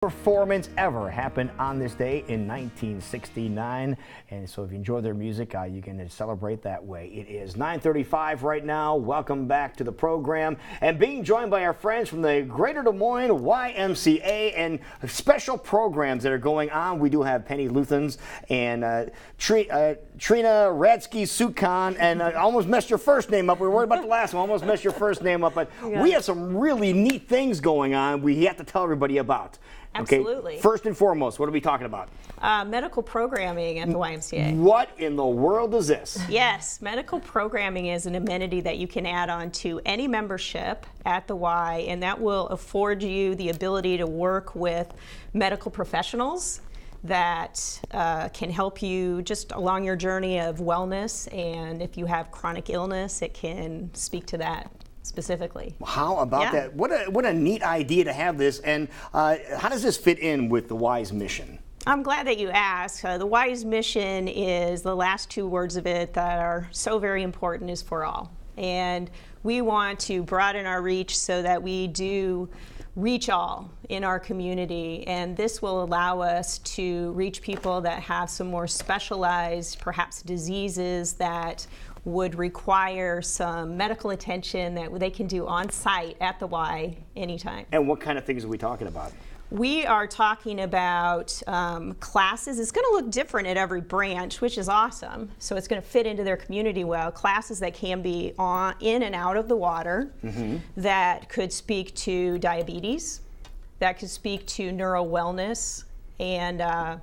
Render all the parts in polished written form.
Performance ever happened on this day in 1969, and so if you enjoy their music, you can celebrate that way. It is 9:35 right now. Welcome back to the program, and being joined by our friends from the Greater Des Moines YMCA and special programs that are going on. We do have Penny Luthens and Trina Radsky-Sukon, and I almost messed your first name up. We were worried about the last one. Almost messed your first name up, but we have some really neat things going on we have to tell everybody about. Absolutely. Okay, first and foremost, what are we talking about? Medical programming at the YMCA. What in the world is this? Yes, medical programming is an amenity that you can add on to any membership at the Y, and that will afford you the ability to work with medical professionals that can help you just along your journey of wellness, and if you have chronic illness, it can speak to that specifically. How about that? What a neat idea to have this, and how does this fit in with the Y's mission? I'm glad that you asked. The Y's mission is the last two words of it that are so very important, is for all. And we want to broaden our reach so that we do reach all in our community, and this will allow us to reach people that have some more specialized, perhaps diseases that would require some medical attention that they can do on site at the Y anytime. And what kind of things are we talking about? We are talking about classes. It's going to look different at every branch, which is awesome. So it's going to fit into their community well. Classes that can be in and out of the water, that could speak to diabetes, that could speak to neuro wellness, and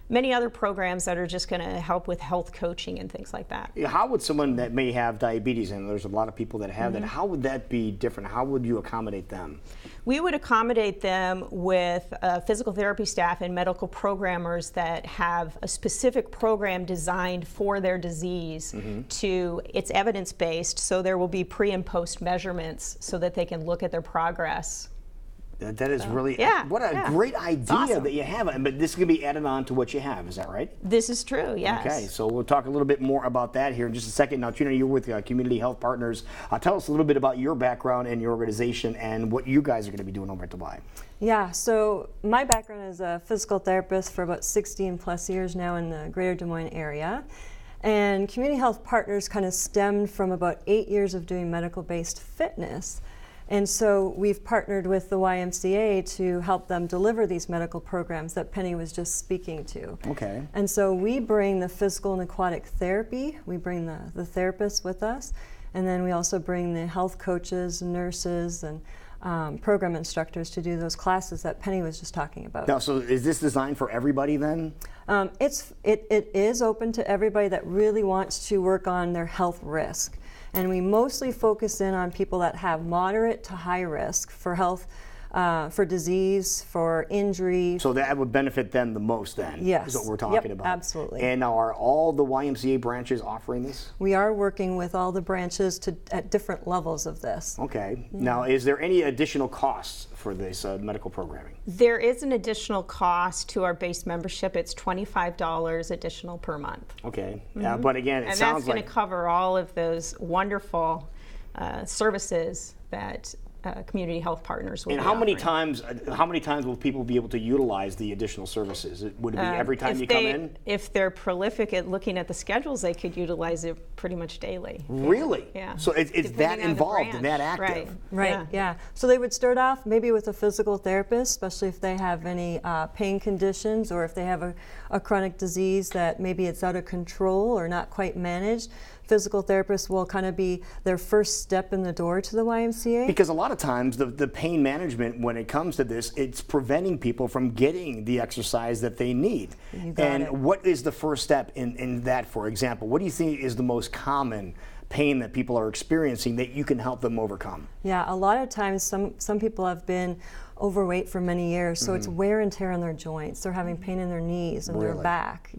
many other programs that are just going to help with health coaching and things like that. How would someone that may have diabetes, and there's a lot of people that have that, how would that be different? How would you accommodate them? We would accommodate them with physical therapy staff and medical programmers that have a specific program designed for their disease. It's evidence-based, so there will be pre and post measurements so that they can look at their progress. That is really, what a great idea that you have. But this can be added on to what you have, is that right? This is true, yes. Okay, so we'll talk a little bit more about that here in just a second. Now, Trina, you're with Community Health Partners. Tell us a little bit about your background and your organization and what you guys are going to be doing over at the Y. Yeah, so my background is a physical therapist for about 16 plus years now in the Greater Des Moines area. And Community Health Partners kind of stemmed from about 8 years of doing medical-based fitness. And so we've partnered with the YMCA to help them deliver these medical programs that Penny was just speaking to. Okay. And so we bring the physical and aquatic therapy, we bring the therapists with us, and then we also bring the health coaches, nurses, and program instructors to do those classes that Penny was just talking about. Now, so is this designed for everybody then? It is open to everybody that really wants to work on their health risk. And we mostly focus in on people that have moderate to high risk for health, for disease, for injury. So that would benefit them the most then, yes. is what we're talking about. Absolutely. And now are all the YMCA branches offering this? We are working with all the branches at different levels of this. Okay. Now, is there any additional costs for this medical programming? There is an additional cost to our base membership. It's $25 additional per month. Okay. But again, it sounds like... And that's going to cover all of those wonderful services that Community Health Partners will be how many offering. how many times will people be able to utilize the additional services? Would it be every time you come in? If they're prolific at looking at the schedules, they could utilize it pretty much daily. Really? Yeah. So it's that involved and that active. Right. Yeah. So they would start off maybe with a physical therapist, especially if they have any pain conditions or if they have a chronic disease that maybe it's out of control or not quite managed. Physical therapists will kind of be their first step in the door to the YMCA. Because a lot of times the pain management, when it comes to this, it's preventing people from getting the exercise that they need. What is the first step in that, for example? What do you think is the most common pain that people are experiencing that you can help them overcome? Yeah, a lot of times some people have been overweight for many years, so it's wear and tear on their joints. They're having pain in their knees and their back,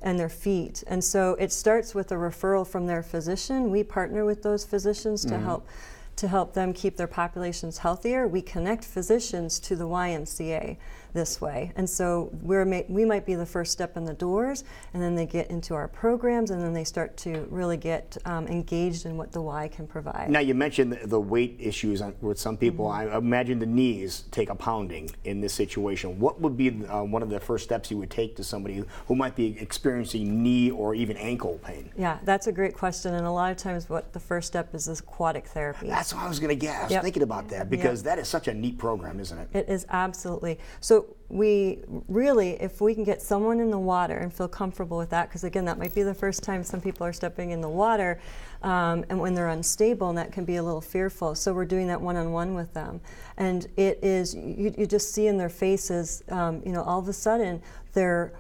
and their feet. And so it starts with a referral from their physician. We partner with those physicians to help them keep their populations healthier. We connect physicians to the YMCA. this way. And so we might be the first step in the doors, and then they get into our programs, and then they start to really get engaged in what the Y can provide. Now, you mentioned the weight issues with some people. I imagine the knees take a pounding in this situation. What would be one of the first steps you would take to somebody who might be experiencing knee or even ankle pain? Yeah, that's a great question, and a lot of times what the first step is aquatic therapy. That's what I was going to get. I was thinking about that because that is such a neat program, isn't it? It is, absolutely. So we really, if we can get someone in the water and feel comfortable with that, because again, that might be the first time some people are stepping in the water, and when they're unstable, and that can be a little fearful. So we're doing that one-on-one with them. And it is, you just see in their faces, all of a sudden, they're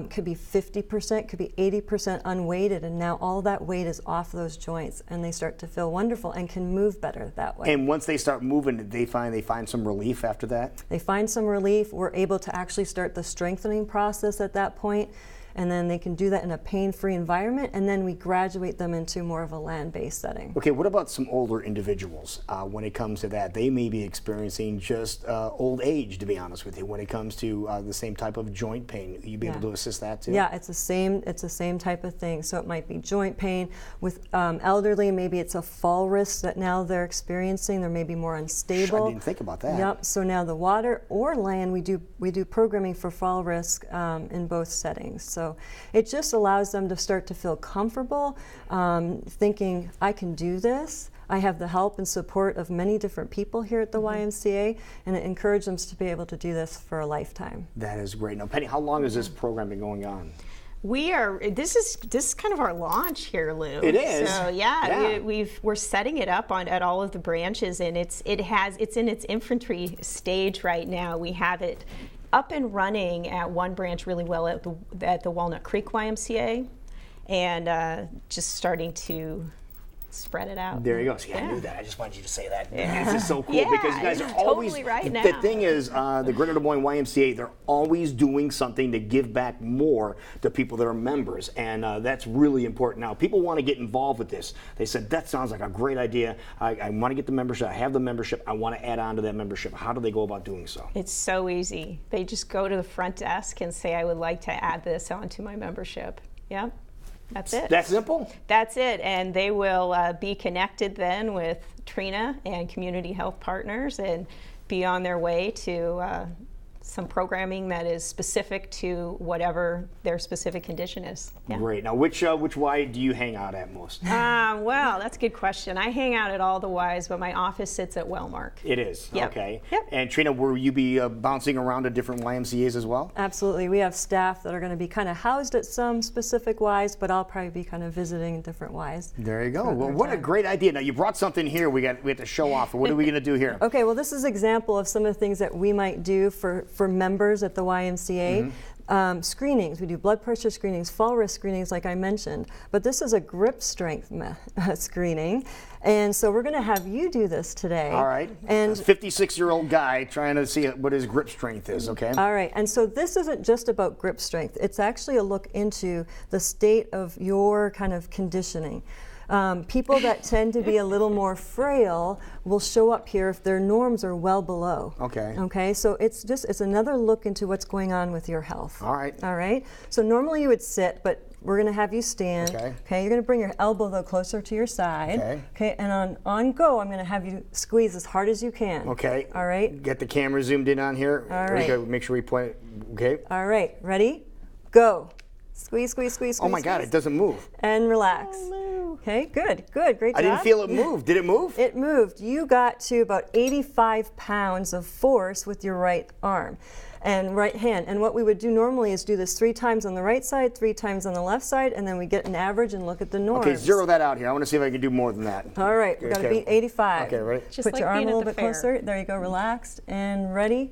could be 50%, could be 80% unweighted, and now all that weight is off those joints, and they start to feel wonderful and can move better that way. And once they start moving, they find some relief after that? They find some relief. We're able to actually start the strengthening process at that point, and then they can do that in a pain-free environment, and then we graduate them into more of a land-based setting. Okay, what about some older individuals when it comes to that? They may be experiencing just old age, to be honest with you, when it comes to the same type of joint pain. You be able to assist that too? Yeah, it's the same type of thing. So it might be joint pain. With elderly, maybe it's a fall risk that now they're experiencing. They're maybe more unstable. I didn't think about that. Yep, so now the water or land, we do programming for fall risk in both settings. So it just allows them to start to feel comfortable, thinking, I can do this. I have the help and support of many different people here at the YMCA, and it encourages them to be able to do this for a lifetime. That is great. Now, Penny, how long has this program been going on? This is kind of our launch here, Lou. It is. So we're setting it up at all of the branches, and it's in its infantry stage right now. We have it up and running at one branch really well at the Walnut Creek YMCA, and just starting to spread it out. There you go. See, I knew that. I just wanted you to say that. This is so cool because you guys are always totally right now. The thing is, the Greater Des Moines YMCA, they're always doing something to give back more to people that are members, and that's really important. Now, people want to get involved with this. They said, that sounds like a great idea. I want to get the membership. I have the membership. I want to add on to that membership. How do they go about doing so? It's so easy. They just go to the front desk and say, I would like to add this onto my membership. Yep. That's it. That simple? That's it. And they will be connected then with Trina and Community Health Partners and be on their way to some programming that is specific to whatever their specific condition is. Yeah. Great. Now, which Y do you hang out at most? Well, that's a good question. I hang out at all the Ys, but my office sits at Wellmark. It is? Yep. Okay. Yep. And Trina, will you be bouncing around to different YMCAs as well? Absolutely. We have staff that are going to be kind of housed at some specific Ys, but I'll probably be kind of visiting different Ys. There you go. Well, what a great idea. Now, you brought something here we have to show off. What are we going to do here? Okay, well, this is an example of some of the things that we might do for members at the YMCA. Screenings, we do blood pressure screenings, fall risk screenings like I mentioned, but this is a grip strength screening, and so we're going to have you do this today. All right, and a 56-year-old guy trying to see what his grip strength is, okay? All right, and so this isn't just about grip strength, it's actually a look into the state of your kind of conditioning. People that tend to be a little more frail will show up here if their norms are well below. Okay. Okay, so it's another look into what's going on with your health. All right. All right, so normally you would sit, but we're going to have you stand. Okay. Okay, you're going to bring your elbow though closer to your side. Okay. Okay, and on go, I'm going to have you squeeze as hard as you can. Okay. All right. Get the camera zoomed in on here. All right. Okay, make sure we point it. Okay. All right, ready? Go. Squeeze, squeeze, squeeze, squeeze. Oh my God, it doesn't move. And relax. Okay, good, great job. I didn't feel it move. Did it move? It moved. You got to about 85 pounds of force with your right arm and right hand. And what we would do normally is do this 3 times on the right side, 3 times on the left side, and then we get an average and look at the norms. Okay, zero that out here. I want to see if I can do more than that. All right, we've got to beat 85. Okay, ready? Just Put like your arm a being at little the bit fair. closer. There you go, relaxed and ready.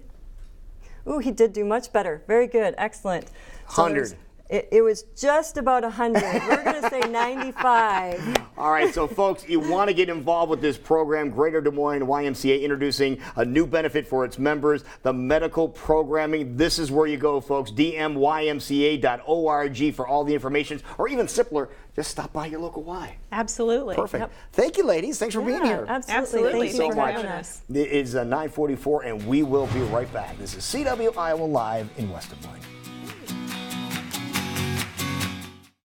Ooh, he did do much better. Very good, excellent. So 100. It was just about 100. We're going to say 95. All right, so folks, you want to get involved with this program. Greater Des Moines YMCA introducing a new benefit for its members, the medical programming. This is where you go, folks. dmymca.org for all the information, or even simpler, just stop by your local Y. Absolutely. Perfect. Yep. Thank you, ladies. Thanks for being here. Absolutely. Thank you Thank you so for much. having us. It is 9:44, and we will be right back. This is CW Iowa Live in West Des Moines.